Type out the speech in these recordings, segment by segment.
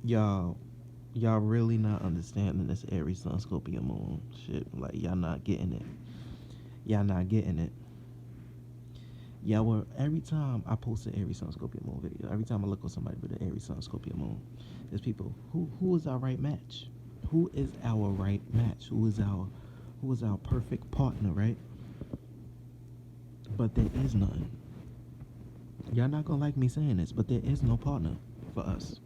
y'all, y'all really not understanding this Aries Sun Scorpio Moon shit. Like y'all not getting it. Y'all not getting it. Yeah, well, every time I post an Aries Sun Scorpio Moon video, every time I look on somebody with an Aries Sun Scorpio Moon, there's people who is our right match? Who is our right match? Who is our perfect partner, right? But there is none. Y'all not gonna like me saying this, but there is no partner for us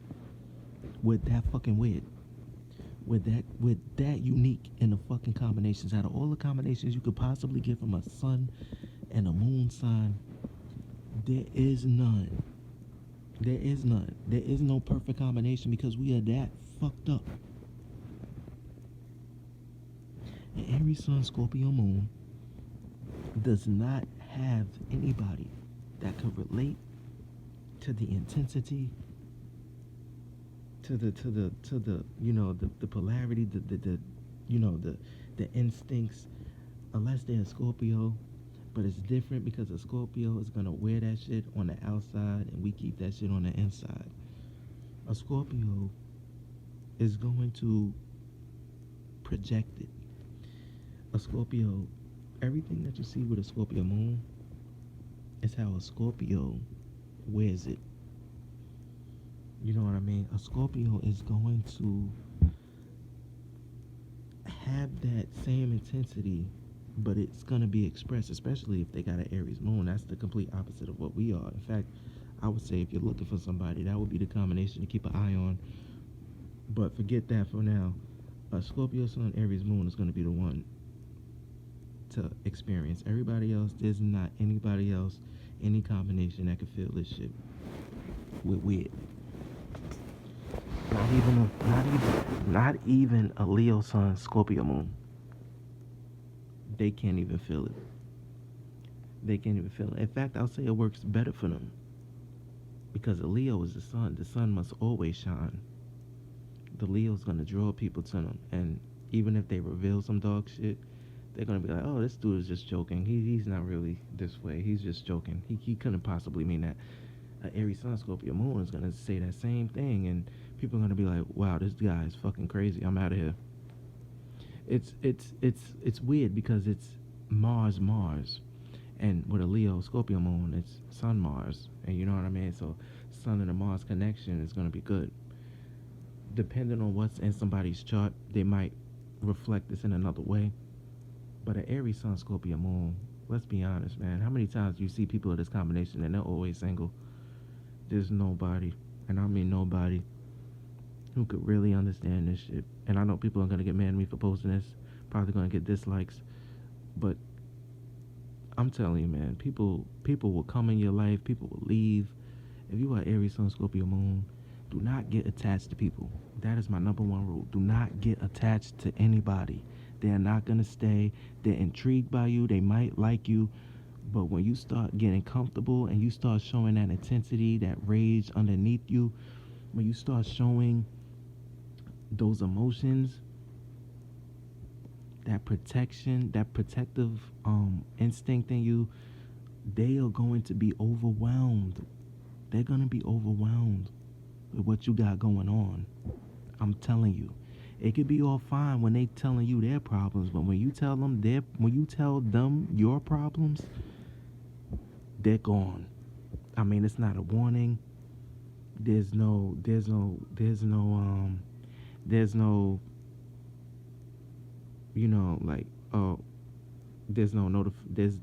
with that fucking weird, with that unique in the fucking combinations. Out of all the combinations you could possibly get from a sun and a moon sign, there is none. There is none. There is no perfect combination because we are that fucked up. And Aries Sun Scorpio Moon does not have anybody that could relate to the intensity, to the the polarity, the the instincts, unless they're a Scorpio. But it's different because a Scorpio is gonna wear that shit on the outside and we keep that shit on the inside. A Scorpio is going to project it. A Scorpio, everything that you see with a Scorpio moon is how a Scorpio wears it. You know what I mean? A Scorpio is going to have that same intensity, but it's going to be expressed, especially if they got an Aries moon. That's the complete opposite of what we are. In fact, I would say if you're looking for somebody, that would be the combination to keep an eye on. But forget that for now. A Scorpio Sun Aries moon is going to be the one to experience. Everybody else, there's not anybody else, any combination that could feel this shit with weird. Not even a Leo Sun Scorpio moon. They can't even feel it. They can't even feel it. In fact, I'll say it works better for them because a Leo is the sun. The sun must always shine. The Leo's gonna draw people to them, and even if they reveal some dog shit, they're gonna be like, "Oh, this dude is just joking. He's not really this way. He's just joking. He couldn't possibly mean that." Aries Sun Scorpio Moon is gonna say that same thing, and people are gonna be like, "Wow, this guy is fucking crazy. I'm out of here." It's weird because it's Mars, and with a Leo Scorpio Moon, it's Sun Mars, and you know what I mean. So Sun and the Mars connection is gonna be good. Depending on what's in somebody's chart, they might reflect this in another way. But an Aries Sun Scorpio Moon, let's be honest, man. How many times do you see people of this combination and they're always single? There's nobody, and I mean nobody, who could really understand this shit. And I know people are gonna get mad at me for posting this, probably gonna get dislikes, but I'm telling you, man, people will come in your life, people will leave. If you are Aries Sun Scorpio Moon, do not get attached to people. That is my number one rule. Do not get attached to anybody. They are not gonna stay. They're intrigued by you. They might like you, but when you start getting comfortable and you start showing that intensity, that rage underneath you, when you start showing those emotions, that protection, that protective instinct in you, they are going to be overwhelmed. They're going to be overwhelmed with what you got going on. I'm telling you. It could be all fine when they telling you their problems, but when you tell them your problems, they're gone. I mean, it's not a warning. There's no like, oh, there's no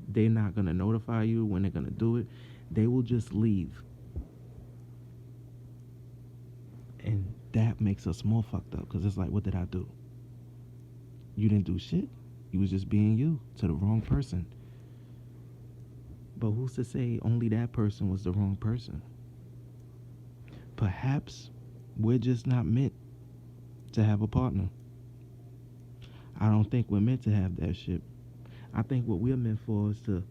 they're not gonna notify you when they're gonna do it. They will just leave, and that makes us more fucked up because it's like, what did I do? You didn't do shit. You was just being you to the wrong person. But who's to say only that person was the wrong person? Perhaps we're just not meant to have a partner. I don't think we're meant to have that shit. I think what we're meant for is to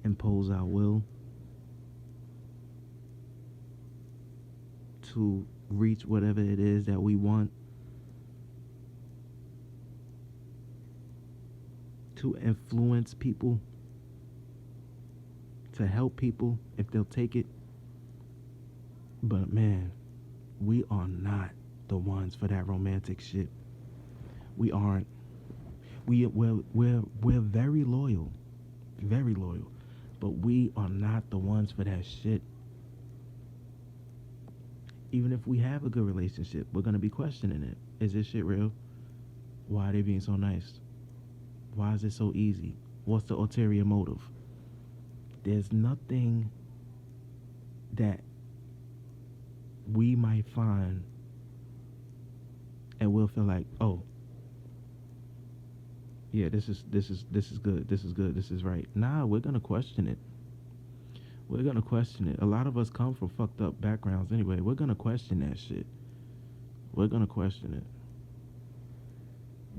impose our will, to reach whatever it is that we want, to influence people, to help people if they'll take it. But man, we are not. the ones for that romantic shit. We aren't. We're very loyal, but we are not the ones for that shit. Even if we have a good relationship, we're gonna be questioning it. Is this shit real? Why are they being so nice? Why is it so easy? What's the ulterior motive? There's nothing that we might find and we'll feel like, oh, yeah, this is good. This is good. This is right. Nah, we're gonna question it. We're gonna question it. A lot of us come from fucked up backgrounds anyway. We're gonna question that shit. We're gonna question it.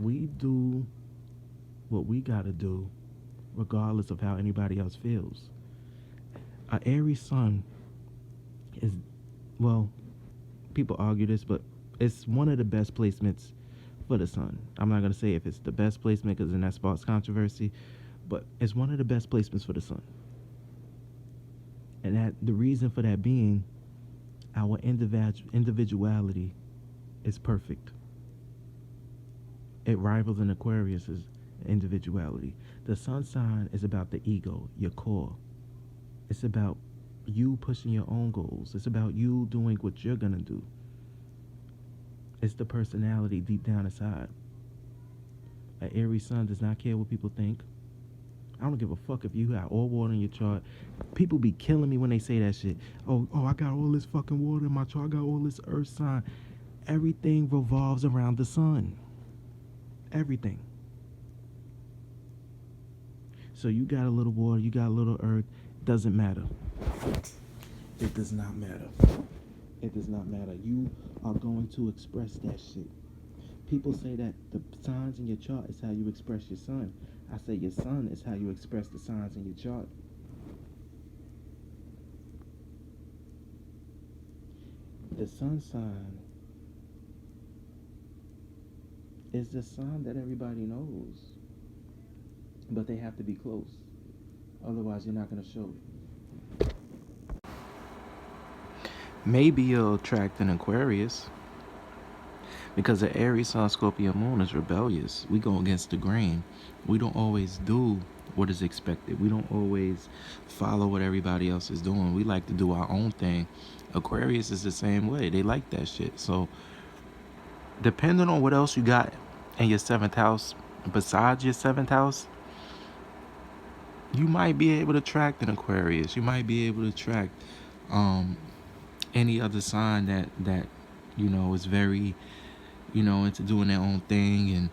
We do what we gotta do, regardless of how anybody else feels. An Aries sun is, well, people argue this, but it's one of the best placements for the sun. I'm not gonna say if it's the best placement because then that sparks controversy, but it's one of the best placements for the sun. And that the reason for that being, our individuality is perfect. It rivals an Aquarius's individuality. The sun sign is about the ego, your core. It's about you pushing your own goals. It's about you doing what you're gonna do. It's the personality deep down inside. An Aries sun does not care what people think. I don't give a fuck if you got all water in your chart. People be killing me when they say that shit. Oh, I got all this fucking water in my chart. I got all this earth sign. Everything revolves around the sun. Everything. So you got a little water, you got a little earth. Doesn't matter. It does not matter. It does not matter. You are going to express that shit. People say that the signs in your chart is how you express your sun. I say your sun is how you express the signs in your chart. The sun sign is the sign that everybody knows. But they have to be close. Otherwise, you're not going to show it. Maybe you'll attract an Aquarius. Because the Aries Sun Scorpio Moon is rebellious. We go against the grain. We don't always do what is expected. We don't always follow what everybody else is doing. We like to do our own thing. Aquarius is the same way. They like that shit. So, depending on what else you got in your 7th house, besides your 7th house, you might be able to attract an Aquarius. You might be able to attract any other sign that is very into doing their own thing.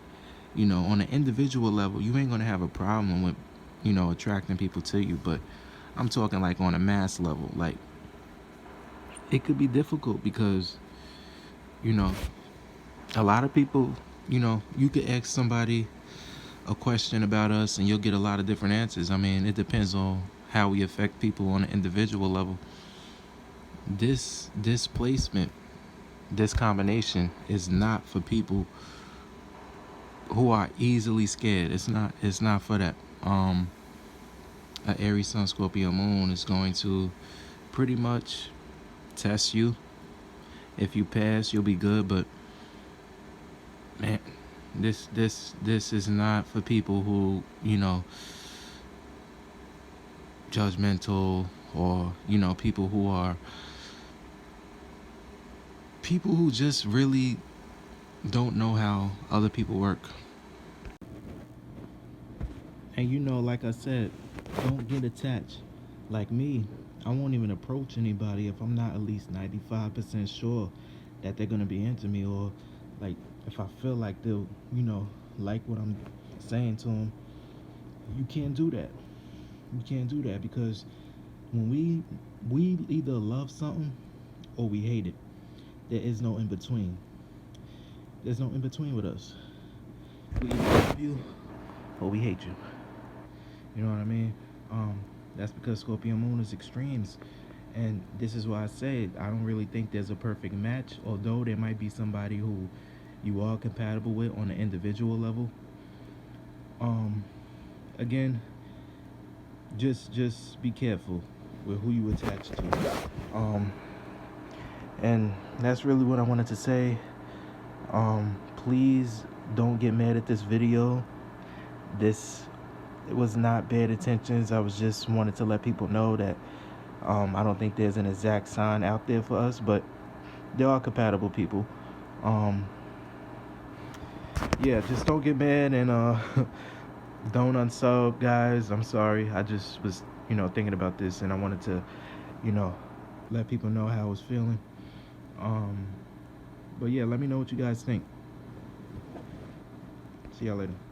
And on an individual level, you ain't gonna have a problem with attracting people to you. But I'm talking like on a mass level, like it could be difficult because a lot of people, you could ask somebody a question about us and you'll get a lot of different answers. I mean, it depends on how we affect people on an individual level. This placement, this combination is not for people who are easily scared. It's not for that. An Aries Sun Scorpio Moon is going to pretty much test you. If you pass, you'll be good, but man, this is not for people who judgmental, or people who just really don't know how other people work. And like I said, don't get attached. Like me, I won't even approach anybody if I'm not at least 95% sure that they're gonna be into me, or like if I feel like they'll like what I'm saying to them. You can't do that. You can't do that, because when we either love something or we hate it. There is no in between. There's no in between with us. We either love you or we hate you. You know what I mean? That's because Scorpio Moon is extremes. And this is why I say I don't really think there's a perfect match, although there might be somebody who you are compatible with on an individual level. Again, just be careful with who you attach to. And that's really what I wanted to say. Please don't get mad at this video. It was not bad intentions. I was just wanted to let people know that I don't think there's an exact sign out there for us, but there are compatible people. Um, yeah, just don't get mad and don't unsub, guys. I'm sorry. I just was, thinking about this and I wanted to, you know, let people know how I was feeling. Um, but yeah, let me know what you guys think. See y'all later.